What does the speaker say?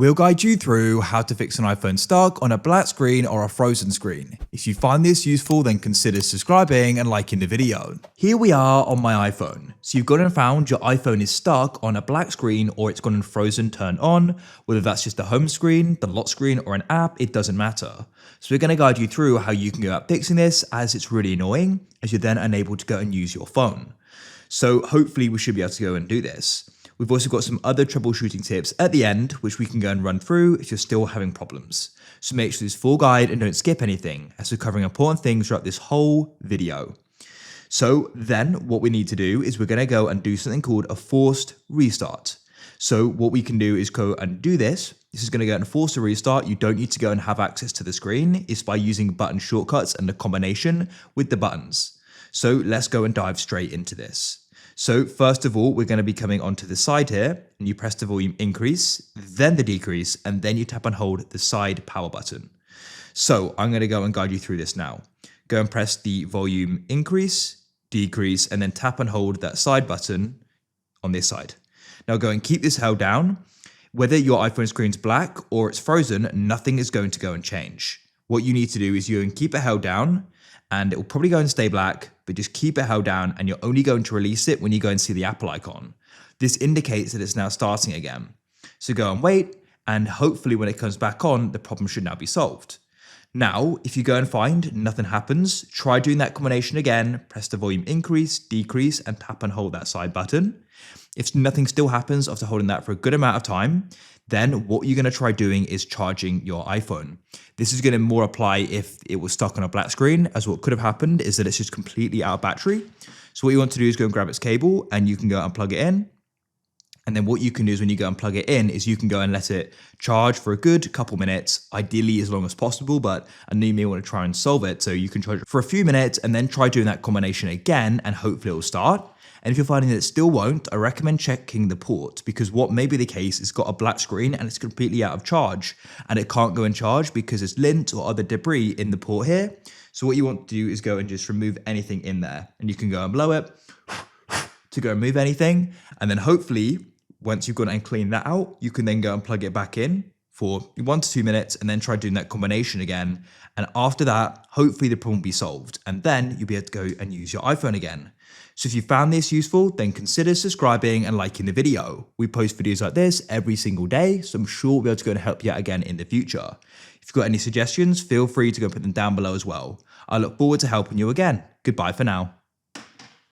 We'll guide you through how to fix an iPhone stuck on a black screen or a frozen screen. If you find this useful, then consider subscribing and liking the video. Here we are on my iPhone. So you've gone and found your iPhone is stuck on a black screen or it's gone and frozen turned on, whether that's just the home screen, the lock screen, or an app, it doesn't matter. So we're going to guide you through how you can go about fixing this, as it's really annoying, as you're then unable to go and use your phone. So hopefully we should be able to go and do this. We've also got some other troubleshooting tips at the end, which we can go and run through if you're still having problems. So make sure this full guide and don't skip anything, as we're covering important things throughout this whole video. So then what we need to do is we're going to go and do something called a forced restart. So what we can do is go and do this. This is going to go and force a restart. You don't need to go and have access to the screen. It's by using button shortcuts and the combination with the buttons. So let's go and dive straight into this. So first of all, we're going to be coming onto the side here, and you press the volume increase, then the decrease, and then you tap and hold the side power button. So I'm going to go and guide you through this now. Go and press the volume increase, decrease, and then tap and hold that side button on this side. Now go and keep this held down. Whether your iPhone screen's black or it's frozen, nothing is going to go and change. What you need to do is you can keep it held down, and it will probably go and stay black, but just keep it held down, and you're only going to release it when you go and see the Apple icon. This indicates that it's now starting again. So go and wait, and hopefully when it comes back on, the problem should now be solved. Now, if you go and find nothing happens, try doing that combination again, press the volume increase, decrease, and tap and hold that side button. If nothing still happens after holding that for a good amount of time, then what you're going to try doing is charging your iPhone. This is going to more apply if it was stuck on a black screen, as what could have happened is that it's just completely out of battery. So what you want to do is go and grab its cable, and you can go and plug it in. And then what you can do is when you go and plug it in is you can go and let it charge for a good couple minutes, ideally as long as possible, but I know you may want to try and solve it. So you can charge it for a few minutes and then try doing that combination again, and hopefully it will start. And if you're finding that it still won't, I recommend checking the port, because what may be the case is it's got a black screen and it's completely out of charge, and it can't go and charge because there's lint or other debris in the port here. So what you want to do is go and just remove anything in there, and you can go and blow it to go and move anything. And then hopefully once you've gone and cleaned that out, you can then go and plug it back in for 1 to 2 minutes and then try doing that combination again. And after that, hopefully the problem will be solved, and then you'll be able to go and use your iPhone again. So if you found this useful, then consider subscribing and liking the video. We post videos like this every single day, so I'm sure we'll be able to go and help you out again in the future. If you've got any suggestions, feel free to go put them down below as well. I look forward to helping you again. Goodbye for now.